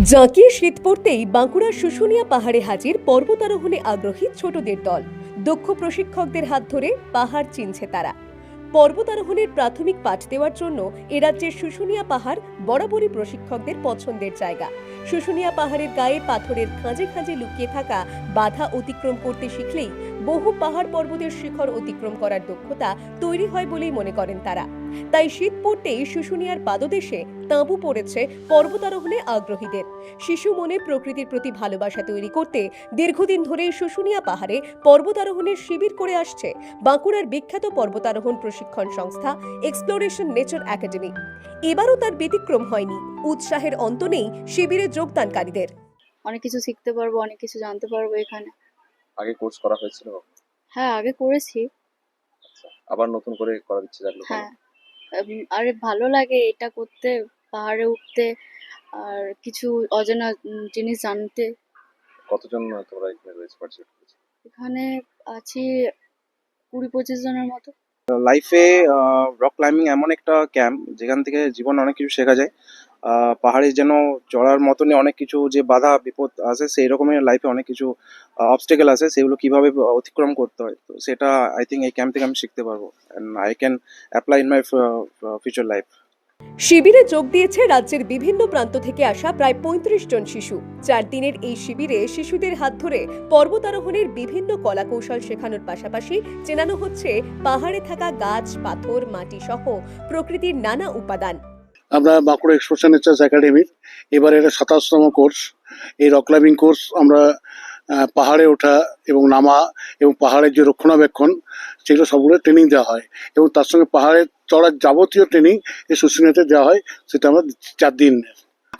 জাঁকিয়ে শীত পড়তেই বাঁকুড়ার শুশুনিয়া পাহাড়ে হাজির পর্বতারোহণে আগ্রহী ছোটদের দল। দক্ষ প্রশিক্ষকদের হাত ধরে পাহাড় চিনছে তারা। পর্বতারোহণের প্রাথমিক পাঠ দেওয়ার জন্য এ রাজ্যের শুশুনিয়া পাহাড় বরাবরই প্রশিক্ষকদের পছন্দের জায়গা। শুশুনিয়া পাহাড়ের গায়ে পাথরের খাঁজে খাঁজে লুকিয়ে থাকা বাধা অতিক্রম করতে শিখলেই বহু পাহাড় পর্বতের শিখর অতিক্রম করার দক্ষতা তৈরি হয় বলেই মনে করেন তারা। তাই শীত পড়তেই শুশুনিয়ার পাদদেশে তাঁবু পড়েছে পর্বতারোহণে আগ্রহীদের। শিশু মনে প্রকৃতির প্রতি ভালোবাসা তৈরি করতে দীর্ঘদিন ধরে শুশুনিয়া পাহাড়ে পর্বতারোহণের শিবির করে আসছে বাঁকুড়ার বিখ্যাত পর্বতারোহণ প্রশিক্ষণ সংস্থা এক্সপ্লোরেশন নেচার একাডেমি। এবারও তার ব্যতিক্রম হয়নি। উৎসাহের অন্ত নেই শিবিরে যোগদানকারীদের। অনেক কিছু শিখতে পারবো, অনেক কিছু জানতে পারবো এখানে। আগে কোর্স করা হয়েছিল? হ্যাঁ, আগে করেছি। আচ্ছা, আবার নতুন করে করার ইচ্ছে জাগলো? হ্যাঁ, আরে ভালো লাগে এটা করতে, পাহাড়ে উঠতে আর কিছু অজানা জিনিস জানতে। কতজন তোমরা এখানে রয়েছে, পার্টিসিপেট করেছো? এখানে আছি 20-25 জনের মতো। লাইফে রক ক্লাইম্বিং এমন একটা ক্যাম্প যেখান থেকে জীবনে অনেক কিছু শেখা যায়। পাহাড়ে যেন চড়ার মতনই অনেক কিছু যে বাধা বিপদ আসে, সেই রকমের লাইফে অনেক কিছু অবস্টেকেল আছে, সেগুলো কিভাবে অতিক্রম করতে হয়, তো সেটা আই থিঙ্ক এই ক্যাম্প থেকে আমি শিখতে পারবো and I can apply in my future life. শিবিরে যোগ দিয়েছে রাজ্যের বিভিন্ন প্রান্ত থেকে আসা প্রায় 35 জন শিশু। 4 দিনের এই শিবিরে শিশুদের হাত ধরে পর্বতারোহণের বিভিন্ন কলাকৌশল শেখানোর পাশাপাশি চেনানো হচ্ছে পাহাড়ে থাকা গাছ, পাথর, মাটি সহ প্রকৃতির নানা উপাদান। আমরা বাঁকুড়া এক্সপ্লোরেশন নেচার একাডেমির এবার এটা 27তম কোর্স। এই রক ক্লাইম্বিং কোর্স আমরা পাহাড়ে ওঠা এবং নামা এবং পাহাড়ের যে রক্ষণাবেক্ষণ সেগুলো সবগুলো ট্রেনিং দেওয়া হয়, এবং তার সঙ্গে পাহাড়ে চড়ার যাবতীয় ট্রেনিং এই শুশুনিয়াতে দেওয়া হয়। সেটা আমরা 4 দিন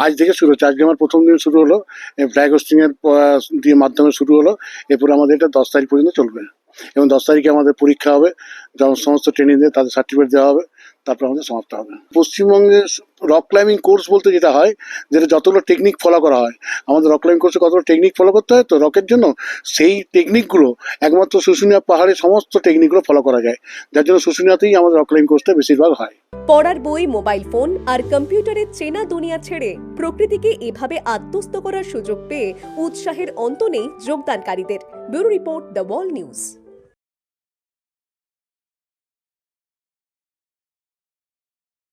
আজ থেকে শুরু হচ্ছে। আজকে আমার প্রথম দিন শুরু হলো, ফ্ল্যাগ হোস্টিং এর দিয়ে মাধ্যমে শুরু হলো। এরপরে আমাদের এটা 10 তারিখ পর্যন্ত চলবে, এবং 10 তারিখে আমাদের পরীক্ষা হবে। যখন সমস্ত ট্রেনিং দিয়ে তাদের সার্টিফিকেট দেওয়া হবে, তারপর আমাদের সমাপ্ত হবে। পশ্চিমবঙ্গে রক ক্লাইম্বিং কোর্স বলতে যেটা হয়, যেটা যতগুলো টেকনিক ফলো করা হয়, আমাদের রক ক্লাইম্বিং কোর্সে কতগুলো টেকনিক ফলো করতে হয় তো রকের জন্য, সেই টেকনিকগুলো একমাত্র শুশুনিয়া পাহাড়ে সমস্ত টেকনিকগুলো ফলো করা যায়, যার জন্য শুশুনিয়াতেই আমাদের রক ক্লাইম্বিং কোর্সটা বেশিরভাগ হয়। পড়ার বই, মোবাইল ফোন আর কম্পিউটারের চেনা দুনিয়া ছেড়ে প্রকৃতিকে এভাবে আত্মস্থ করার সুযোগ পেয়ে উৎসাহের অন্ত নেই যোগদানকারীদের। Bureau report, the Wall news.